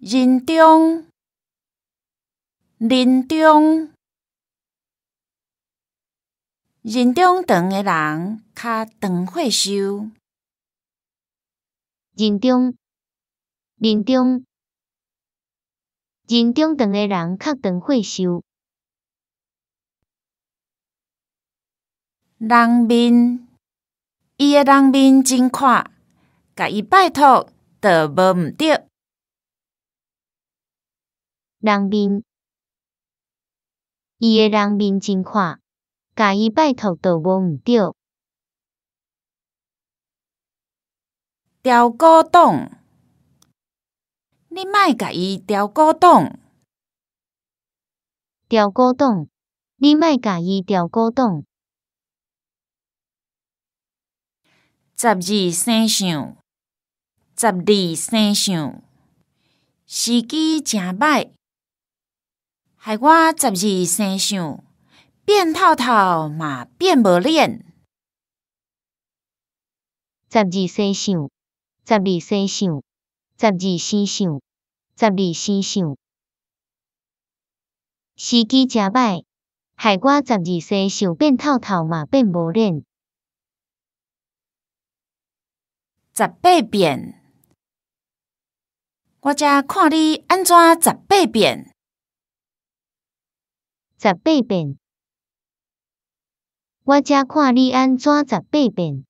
人中，人中，人中长的人较长岁寿。人中，人中，人中长的人较长岁寿。人面，伊的人面真看，甲伊拜托就无毋对。人面，伊的人面真看，甲伊拜托就无毋对。调古董，你莫甲伊调古董。调古董，你莫甲伊调古董。12生相，12生相，时机真歹，害我12生相变透透嘛变无脸。12生相，12生相，12生相，12生相。时机真歹，害我12生相变透透嘛变无脸。18变，我才看你安怎18变。18变，我才看你安怎18变。